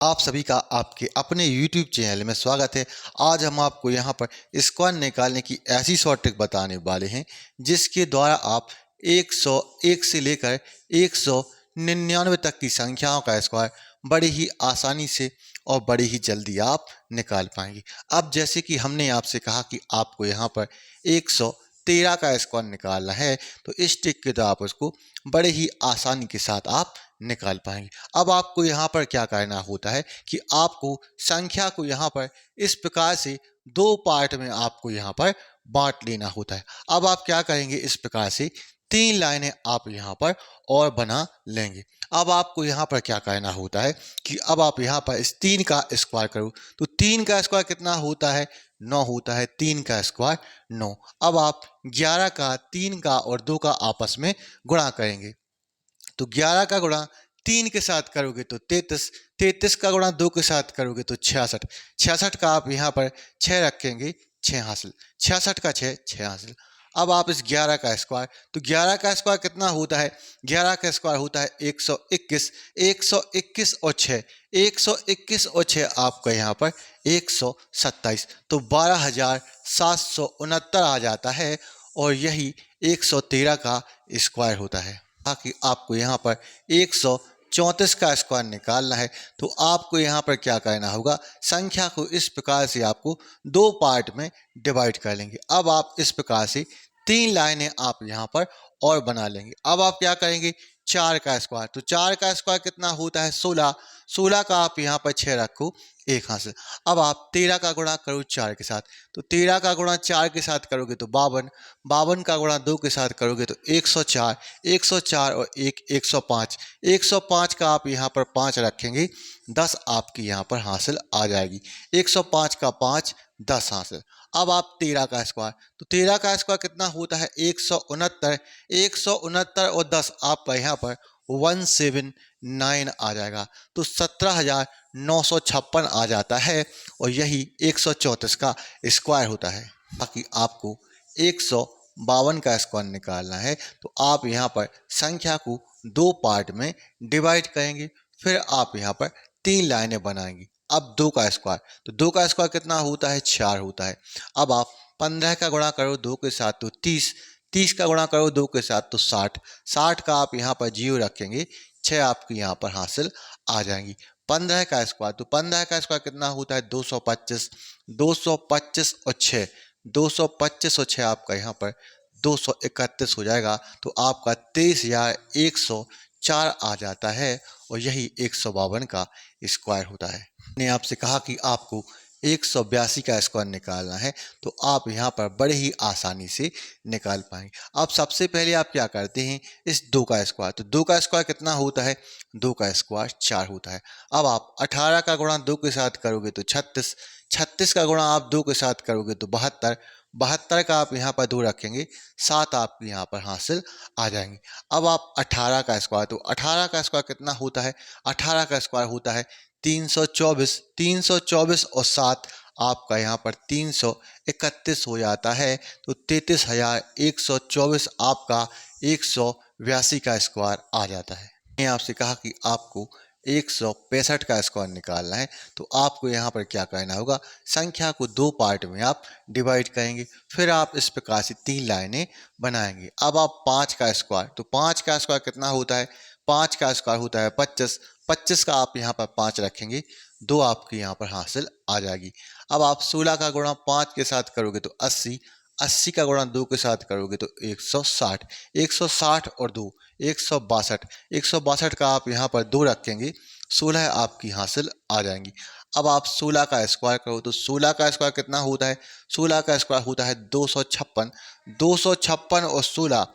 आप सभी का आपके अपने YouTube चैनल में स्वागत है। आज हम आपको यहाँ पर स्क्वायर निकालने की ऐसी शॉर्ट ट्रिक बताने वाले हैं जिसके द्वारा आप 101 से लेकर 199 तक की संख्याओं का स्क्वायर बड़ी ही आसानी से और बड़ी ही जल्दी आप निकाल पाएंगे। अब जैसे कि हमने आपसे कहा कि आपको यहाँ पर 113 का स्क्वायर निकालना है, तो इस ट्रिक के द्वारा आप उसको बड़े ही आसानी के साथ आप निकाल पाएंगे। अब आपको यहाँ पर क्या करना होता है कि आपको संख्या को यहाँ पर इस प्रकार से दो पार्ट में आपको यहाँ पर बांट लेना होता है। अब आप क्या करेंगे, इस प्रकार से तीन लाइनें आप यहाँ पर और बना लेंगे। अब आपको यहाँ पर क्या करना होता है कि अब आप यहाँ पर इस तीन का स्क्वायर करो, तो तीन का स्क्वायर कितना होता है, 9 होता है। तीन का स्क्वायर 9। अब आप 11 का, 3 का और 2 का आपस में गुणा करेंगे, तो 11 का गुणा 3 के साथ करोगे तो 33, 33 का गुणा 2 के साथ करोगे तो 66, 66 का आप यहाँ पर 6 रखेंगे, 6 हासिल, 66 का 6, 6 हासिल। अब आप इस 11 का स्क्वायर, तो 11 का स्क्वायर कितना होता है, 11 का स्क्वायर होता है 121, 121 और 6, 121 और 6 आपका यहाँ पर 127, तो 12,769 आ जाता है और यही 113 का स्क्वायर होता है। ताकि आपको यहाँ पर 134 का स्क्वायर निकालना है, तो आपको यहाँ पर क्या करना होगा, संख्या को इस प्रकार से आपको दो पार्ट में डिवाइड कर लेंगे। अब आप इस प्रकार से तीन लाइनें आप यहाँ पर और बना लेंगे। अब आप क्या करेंगे, 4 का स्क्वायर, तो 4 का स्क्वायर कितना होता है 16, 16 का आप यहाँ पर 6 रखो, 1 हासिल। अब आप 13 का गुणा करो 4 के साथ, तो 13 का गुणा 4 के साथ करोगे तो 52, 52 का गुणा 2 के साथ करोगे तो 104, 104 और 1, 105, 105 का आप यहाँ पर 5 रखेंगे, 10 आपकी यहाँ पर हासिल आ जाएगी। 105 का 5, 10 हासिल। अब आप 13 का स्क्वायर, तो 13 का स्क्वायर कितना होता है 169, 169 और 10 आपका यहाँ पर 179 आ जाएगा, तो 17,956 आ जाता है और यही 134 का स्क्वायर होता है। बाकी आपको 152 का स्क्वायर निकालना है, तो आप यहाँ पर संख्या को दो पार्ट में डिवाइड करेंगे, फिर आप यहाँ पर तीन लाइनें बनाएंगे। अब 2 का स्क्वायर, तो 2 का स्क्वायर कितना होता है 4 होता है। अब आप 15 का गुणा करो 2 के साथ तो 30, 30 का गुणा करो 2 के साथ तो 60, 60 का आप यहाँ पर 0 रखेंगे, 6 आपकी यहाँ पर हासिल आ जाएंगी। 15 का स्क्वायर, तो 15 का स्क्वायर कितना होता है 225, 225 और 6, 225 और 6 आपका यहाँ पर 231 हो जाएगा, तो आपका 23,104 आ जाता है और यही 152 का स्क्वायर होता है। मैंने आपसे कहा कि आपको 182 का स्क्वायर निकालना है, तो आप यहाँ पर बड़े ही आसानी से निकाल पाएंगे। अब सबसे पहले आप क्या करते हैं, इस 2 का स्क्वायर, तो 2 का स्क्वायर कितना होता है, 2 का स्क्वायर 4 होता है। अब आप 18 का गुणा 2 के साथ करोगे तो 36, 36 का गुणा आप 2 के साथ करोगे तो 72, 72 का आप यहाँ पर 2 रखेंगे, 7 आपके यहाँ पर हासिल आ जाएंगे। अब आप 18 का स्क्वायर, तो 18 का स्क्वायर कितना होता है, 18 का स्क्वायर होता है 324, 324 और 7 आपका यहाँ पर 331 हो जाता है, तो 33,124 आपका 182 का स्क्वायर आ जाता है। मैंने आपसे कहा कि आपको 165 का स्क्वायर निकालना है, तो आपको यहाँ पर क्या करना होगा, संख्या को दो पार्ट में आप डिवाइड करेंगे, फिर आप इस प्रकार से तीन लाइनें बनाएंगे। अब आप 5 का स्क्वायर, तो 5 का स्क्वायर कितना होता है, 5 का स्क्वायर होता है 25, 25 का आप यहाँ पर 5 रखेंगे, 2 आपकी यहाँ पर हासिल आ जाएगी। अब आप 16 का गुणा 5 के साथ करोगे तो 80, 80 का गुणा 2 के साथ करोगे तो 160, 160 और 2, 162, 162 का आप यहाँ पर 2 रखेंगे, 16 आपकी हासिल आ जाएंगी। अब आप 16 का स्क्वायर करो, तो 16 का स्क्वायर कितना होता है, 16 का स्क्वायर होता है 256, 256 और 16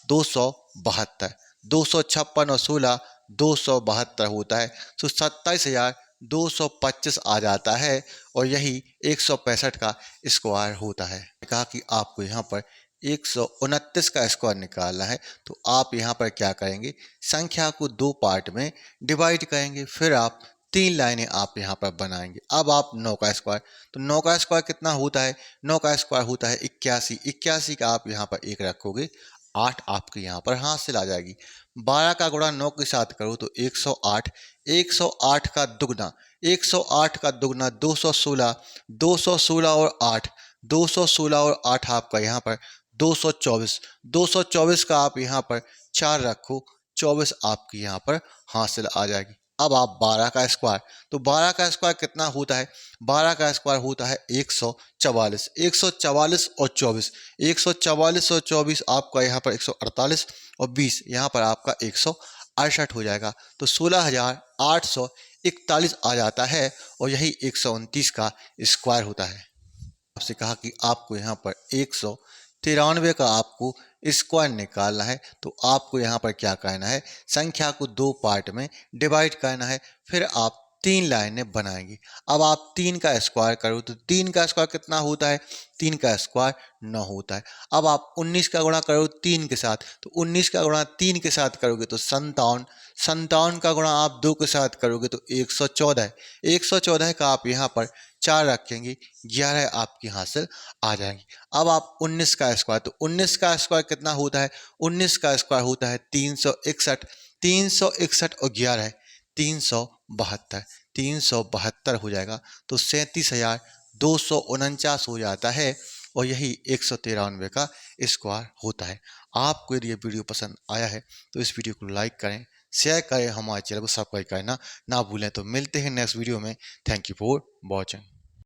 272, 256 और 16 272 होता है, तो 27,225 आ जाता है और यही 165 का स्क्वायर होता है। कहा कि आपको यहाँ पर 129 का स्क्वायर निकालना है, तो आप यहाँ पर क्या करेंगे, संख्या को दो पार्ट में डिवाइड करेंगे, फिर आप तीन लाइनें आप यहाँ पर बनाएंगे। अब आप 9 का स्क्वायर, तो 9 का स्क्वायर कितना होता है, 9 का स्क्वायर होता है 81, 81 का आप यहाँ पर 1 रखोगे, 8 आपके यहाँ पर हासिल आ जाएगी। 12 का गुणा 9 के साथ करूँ तो 108, 108 का दुगना, 108 का दुगना 216, 216 और 8, 216 और 8 आपका यहाँ पर 224, 224 का आप यहाँ पर 4 रखो, 24 आपकी यहाँ पर हासिल आ जाएगी। अब आप 12 का स्क्वायर, तो 12 का स्क्वायर कितना होता है? 12 का स्क्वायर होता है 144, 144 और 24, 144 और 24 आपका यहाँ पर 148 और 20 यहाँ पर आपका 168 हो जाएगा। तो 16,841 आ जाता है और यही 129 का स्क्वायर होता है। आपसे कहा कि आपको यहाँ पर 193 का आपको स्क्वायर निकालना है, तो आपको यहाँ पर क्या करना है? संख्या को 2 पार्ट में डिवाइड करना है, फिर आप 3 लाइनें बनाएंगे। अब आप 3 का स्क्वायर करो तो 3 का स्क्वायर कितना होता है? 3 का स्क्वायर 9 होता है। अब आप 19 का गुणा करो 3 के साथ, तो 19 का गुणा 3 के साथ करोगे तो 57, 57 का गुणा आप 2 के साथ करोगे तो 114, 114 का आप यहाँ पर 4 रखेंगे, 11 आपकी हासिल आ जाएंगी। अब आप 19 का स्क्वायर, तो 19 का स्क्वायर कितना होता है? 19 का स्क्वायर होता है 361, 361 और 11 372, 372 हो जाएगा। तो 37,249 हो जाता है और यही 193 का स्क्वायर होता है। आपको यदि ये वीडियो पसंद आया है तो इस वीडियो को लाइक करें, शेयर करें, हमारे चैनल को सब्सक्राइब करना ना भूलें। तो मिलते हैं नेक्स्ट वीडियो में। Thank you for watching.